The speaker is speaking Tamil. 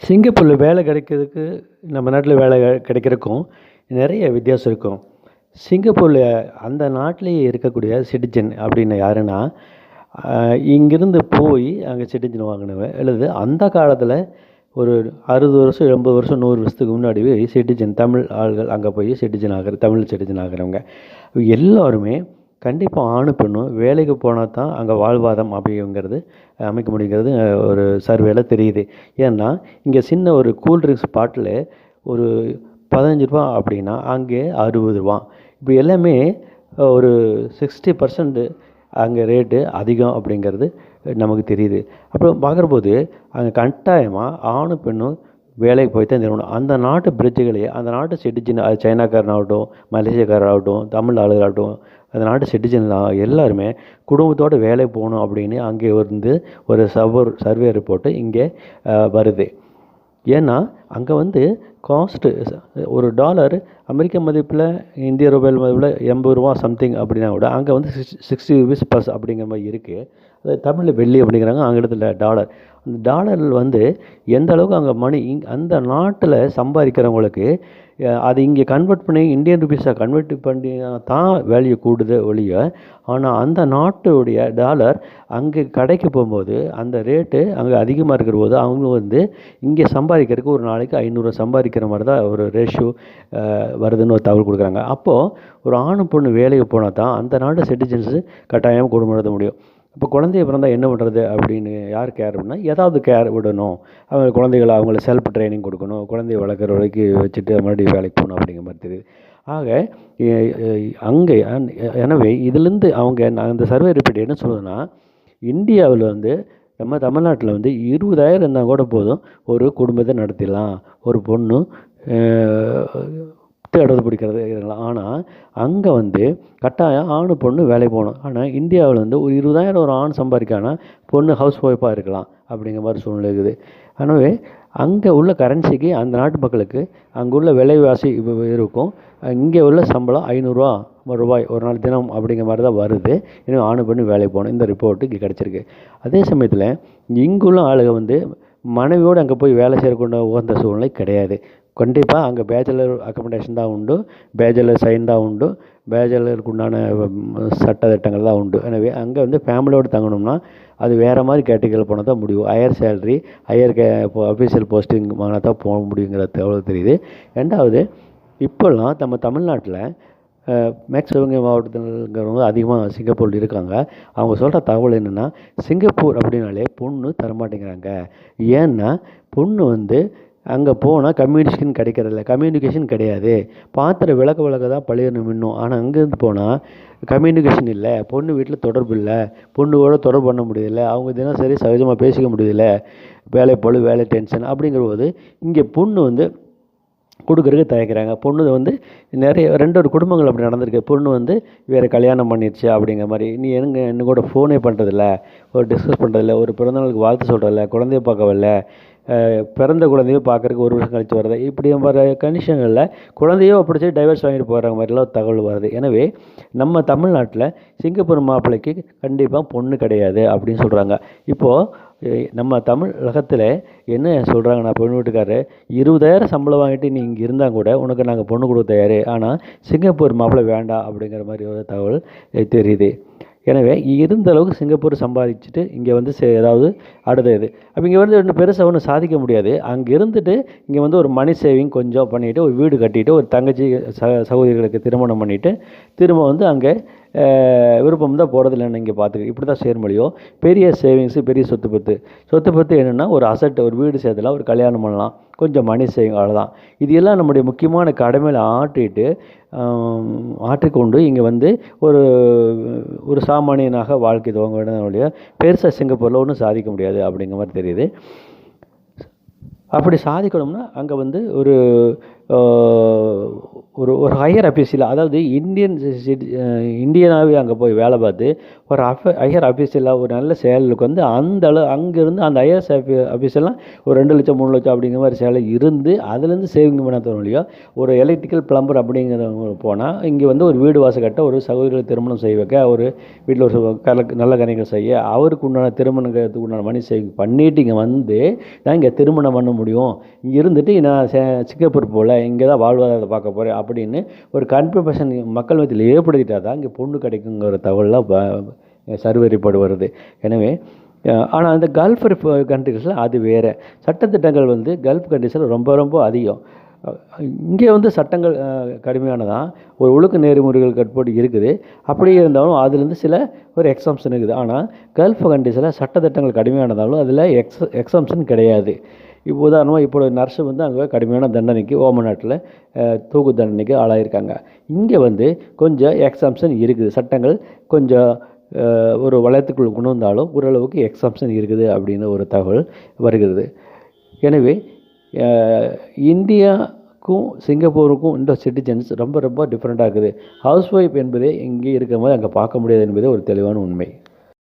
சிங்கப்பூரில் வேலை கிடைக்கிறதுக்கு நம்ம நாட்டில் வேலை கிடைக்கிறதுக்கும் நிறைய வித்தியாசம் இருக்கும். சிங்கப்பூரில் அந்த நாட்டிலேயே இருக்கக்கூடிய சிட்டிசன் அப்படின்னு யாருன்னா, இங்கிருந்து போய் அங்கே சிட்டிசன் வாங்கினவங்க அல்லது அந்த காலத்தில் ஒரு 60 வருஷம் 80 வருஷம் 100 வருஷத்துக்கு முன்னாடியே சிட்டிசன் தமிழ் ஆள்கள் அங்கே போய் சிட்டிசன் ஆகிற தமிழ் சிட்டிசன் ஆகிறவங்க எல்லாருமே கண்டிப்பாக ஆணு பெண்ணும் வேலைக்கு போனால் தான் அங்கே வாழ்வாதாரம் அப்படிங்கிறது அமைக்க முடியுங்கிறது ஒரு சர்வேல தெரியுது. ஏன்னா இங்கே சின்ன ஒரு கூல்ட்ரிங்க்ஸ் பாட்டில் ஒரு 15 ரூபா அப்படின்னா அங்கே 60 ரூபா. இப்போ எல்லாமே ஒரு 60% அங்கே ரேட்டு அதிகம் அப்படிங்கிறது நமக்கு தெரியுது. அப்புறம் பார்க்குறபோது அங்கே கட்டாயமாக ஆணும் பெண்ணும் வேலைக்கு போய் தான் தரணும். அந்த நாட்டு பிரிட்ஜுகளையே அந்த நாட்டு சிட்டிசன், அது சைனாக்காரனாகட்டும், மலேசியக்காரனாகட்டும், தமிழ் ஆளுகளாகட்டும், அந்த நாட்டு சிட்டிசன் எல்லாருமே குடும்பத்தோடு வேலைக்கு போகணும் அப்படின்னு அங்கே வந்து ஒரு சர்வே ரிப்போர்ட்டு இங்கே வருது. ஏன்னா அங்கே காஸ்ட்டு ஒரு டாலர் அமெரிக்க மதிப்பில் இந்திய ரூபாய் மதிப்பில் 80 ரூபா சம்திங் அப்படின்னா கூட அங்கே 60 ரூபீஸ் ப்ளஸ் அப்படிங்கிற மாதிரி இருக்குது. அது தமிழில் வெள்ளி அப்படிங்கிறாங்க, ஆங்கிலத்தில் டாலர். அந்த டாலர் எந்த அளவுக்கு அங்கே மணி அந்த நாட்டில் சம்பாதிக்கிறவங்களுக்கு அது இங்கே கன்வெர்ட் பண்ணி இந்தியன் ருபீஸாக கன்வெர்ட் பண்ணி தான் வேல்யூ கூடுது ஒழிய, ஆனால் அந்த நாட்டுடைய டாலர் அங்கே கடைக்கு போகும்போது அந்த ரேட்டு அங்கே அதிகமாக இருக்கிற போது அவங்க இங்கே சம்பாதிக்கிறதுக்கு ஒரு நாளைக்கு 500 சம்பாதிக்கிற மாதிரி தான் ஒரு ரேஷியோ வருதுன்னு ஒரு தகவல் கொடுக்குறாங்க. அப்போது ஒரு ஆணு பொண்ணு வேலைக்கு போனால் தான் அந்த நாட்டு சிட்டிசன்ஸு கட்டாயம் குடும்பம் நடத்த முடியும். இப்போ குழந்தைய பிறந்தால் என்ன பண்ணுறது அப்படின்னு யார் கேர் பண்ணால் ஏதாவது கேர் விடணும், அவங்க குழந்தைகளை அவங்கள செல்ஃப் ட்ரைனிங் கொடுக்கணும், குழந்தைய வளர்க்குற வரைக்கும் வச்சுட்டு மறுபடியும் வேலைக்கு போகணும் அப்படிங்கிற மாதிரி தெரியுது. ஆக அங்கே எனவே இதுலேருந்து அவங்க அந்த சர்வே ரிப்போர்ட் என்ன சொல்லுதுன்னா, இந்தியாவில் நம்ம தமிழ்நாட்டில் 20,000 இருந்தால் கூட போதும், ஒரு குடும்பத்தை நடத்திடலாம், ஒரு பொண்ணு இடத்து பிடிக்கிறது இதெல்லாம். ஆனால் அங்கே கட்டாயம் ஆணு பொண்ணு வேலைக்கு போகணும். ஆனால் இந்தியாவில் ஒரு 20,000 ஒரு ஆண் சம்பாதிக்கானா பொண்ணு ஹவுஸ் ஒய்ஃபாக இருக்கலாம் அப்படிங்கிற மாதிரி சூழ்நிலை இருக்குது. எனவே அங்கே உள்ள கரன்சிக்கு அந்த நாட்டு மக்களுக்கு அங்கே உள்ள விலைவாசி இருக்கும். இங்கே உள்ள சம்பளம் 500 ரூபாய் ஒரு நாள் தினம் அப்படிங்கிற மாதிரி தான் வருது. இன்னும் ஆணு பெண்ணு வேலைக்கு போகணும். இந்த ரிப்போர்ட்டு இங்கே கிடச்சிருக்கு. அதே சமயத்தில் இங்குள்ள ஆளுங்க மனைவியோடு அங்கே போய் வேலை செய்யக்கூடிய உகந்த சூழ்நிலை கிடையாது. கண்டிப்பாக அங்கே பேச்சுலர் அக்கமடேஷன் தான் உண்டு, பேச்சுலர் சைன் தான் உண்டு, பேச்சுலருக்கு உண்டான சட்ட திட்டங்கள் தான் உண்டு. எனவே அங்கே ஃபேமிலியோடு தங்கணும்னா அது வேறு மாதிரி கேட்டகரியில் போனால் தான் முடியும். Higher salary, higher official posting வாங்கினா தான் போக முடியுங்கிற தகவல் தெரியுது. ரெண்டாவது, இப்போல்லாம் நம்ம தமிழ்நாட்டில் மேக்ஸ் சிவகங்கை மாவட்டத்தில்ங்கிறவங்க அதிகமாக சிங்கப்பூரில் இருக்காங்க. அவங்க சொல்கிற தகவல் என்னென்னா, சிங்கப்பூர் அப்படின்னாலே பொண்ணு தரமாட்டேங்கிறாங்க. ஏன்னா பொண்ணு அங்கே போனால் கம்யூனிகேஷன் கிடையாது. பாத்திர விளக்க தான் பழையணும் இன்னும். ஆனால் அங்கேருந்து போனால் கம்யூனிகேஷன் இல்லை, பொண்ணு வீட்டில் தொடர்பு இல்லை, பொண்ணுவோட தொடர்பு பண்ண முடியல, அவங்க தினசரி சகஜமாக பேசிக்க முடியல, வேலை பழு வேலை டென்ஷன் அப்படிங்கிற போது இங்கே பொண்ணு கொடுக்குறதுக்கு தயக்கிறாங்க. பொண்ணு நிறைய 2 குடும்பங்கள் அப்படி நடந்திருக்கு. பொண்ணு வேறு கல்யாணம் பண்ணிடுச்சு அப்படிங்கிற மாதிரி. நீ என்ன கூட ஃபோனே பண்ணுறதில்ல, ஒரு டிஸ்கஸ் பண்ணுறதில்ல, ஒரு பிறந்தநாளுக்கு வாழ்த்து சொல்கிறதில்ல, குழந்தைய பார்க்கவில்ல, பிறந்த குழந்தையோ பார்க்குறதுக்கு 1 வருஷம் கழித்து வருது. இப்படி வர கண்டிஷன்களில் குழந்தையோ பிடிச்சி டைவர்ஸ் வாங்கிட்டு போகிற மாதிரிலாம் தகவல் வருது. எனவே நம்ம தமிழ்நாட்டில் சிங்கப்பூர் மாப்பிள்ளைக்கு கண்டிப்பாக பொண்ணு கிடையாது அப்படின்னு சொல்கிறாங்க. இப்போது நம்ம தமிழகத்தில் என்ன சொல்கிறாங்கன்னா, பொண்ணு வீட்டுக்காரர் 20,000 சம்பளம் வாங்கிட்டு நீ இங்கே இருந்தால் கூட உனக்கு நாங்கள் பொண்ணு கொடுக்க தயார், ஆனால் சிங்கப்பூர் மாப்பிள்ளை வேண்டாம் அப்படிங்கிற மாதிரி ஒரு தகவல் தெரியுது. எனவே இருந்த அளவுக்கு சிங்கப்பூர் சம்பாதிச்சுட்டு இங்கே ஏதாவது அடுத்தது அப்போ இங்கே இன்னும் பெருசாக ஒன்றும் சாதிக்க முடியாது. அங்கே இருந்துட்டு இங்கே ஒரு மணி சேவிங் கொஞ்சம் பண்ணிவிட்டு ஒரு வீடு கட்டிட்டு ஒரு தங்கச்சி சகோதரிகளுக்கு திருமணம் பண்ணிவிட்டு திரும்ப அங்கே விருப்பம் தான் போகிறதில்லைன்னு இங்கே பார்த்துக்க. இப்படி தான் சேர முடியும். பெரிய சேவிங்ஸு, பெரிய சொத்து பத்து என்னென்னா ஒரு அசட், ஒரு வீடு சேர்த்தலாம், ஒரு கல்யாணம் பண்ணலாம், கொஞ்சம் மணி சேவிங், அவ்வளோதான். இது எல்லாம் நம்முடைய முக்கியமான கடமையில் ஆற்றிக்கொண்டு இங்கே ஒரு ஒரு சாமானியனாக வாழ்க்கை துவங்க வேண்டிய பெருசாக சிங்கப்பூரில் ஒன்றும் சாதிக்க முடியாது அப்படிங்கிற மாதிரி தெரியுது. அப்படி சாதிக்கணும்னா அங்கே ஒரு ஒரு ஒரு ஹையர் அஃபீஷியல், அதாவது இந்தியனாகவே அங்கே போய் வேலை பார்த்து ஒரு ஹையர் அஃபீஷியலாக ஒரு நல்ல சேலரிக்கு வந்து அந்த அளவு அங்கேருந்து அந்த ஹையர் அஃபீஷியல்லாம் ஒரு 2 லட்சம் 3 லட்சம் அப்படிங்கிற மாதிரி சேலரி இருந்து அதுலேருந்து சேவிங் பண்ண தோணும் இல்லையோ. ஒரு எலக்ட்ரிக்கல் பிளம்பர் அப்படிங்கிறவங்க போனால் இங்கே வந்து ஒரு வீடு வாசல் கட்ட, ஒரு சகோதரிகளை திருமணம் செய்ய வைக்க, ஒரு வீட்டில் ஒரு நல்ல காரியங்கள் செய்ய, அவருக்கு உண்டான திருமணத்துக்கு உண்டான மணி சேவிங் பண்ணிட்டு இங்கே வந்து நான் இங்கே திருமணம் பண்ண முடியும், இங்கே இருந்துட்டு நான் சிங்கப்பூர் போகல, இங்கே தான் வாழ்வாதாரத்தை பார்க்க போகிறேன் அப்படின்னு ஒரு கன்ஃபர்மேஷன் மக்கள் மத்தியில் ஏற்படுத்திட்டா தான் இங்கே பொண்ணு கிடைக்குங்கிற தகவலாம் சர்வரிப்படு வருது. எனவே ஆனால் அந்த கல்ஃப் கண்ட்ரிஸில் அது வேறு சட்டத்திட்டங்கள் வந்து கல்ஃப் கண்ட்ரிஸில் ரொம்ப ரொம்ப அதிகம். இங்கே வந்து சட்டங்கள் கடுமையானதான், ஒரு ஒழுக்க நெறிமுறைகள் கட்டுப்பாடு இருக்குது. அப்படியே இருந்தாலும் அதுலேருந்து சில ஒரு எக்ஸம்ஷன் இருக்குது. ஆனால் கல்ஃப் கண்ட்ரிஸில் சட்டத்திட்டங்கள் கடுமையானதாலும் அதில் எக்ஸம்ஷன் கிடையாது. இப்போ உதாரணமாக இப்போ நர்ஸு வந்து அங்கே கடுமையான தண்டனைக்கு ஓமன் நாட்டில் தூக்கு தண்டனைக்கு ஆளாயிருக்காங்க. இங்கே வந்து கொஞ்சம் எக்ஸம்ஷன் இருக்குது. சட்டங்கள் கொஞ்சம் ஒரு வளையத்துக்குள் கொண்டு வந்தாலும் ஓரளவுக்கு எக்ஸம்ஷன் இருக்குது அப்படின்னு ஒரு தகவல் வருகிறது. எனவே இந்தியாவுக்கும் சிங்கப்பூருக்கும் இந்த சிட்டிசன்ஸ் ரொம்ப ரொம்ப டிஃப்ரெண்ட்டாக இருக்குது. ஹவுஸ் ஒய்ஃப் என்பதே இங்கே இருக்கிற மாதிரி அங்கே பார்க்க முடியாது என்பதே ஒரு தெளிவான உண்மை.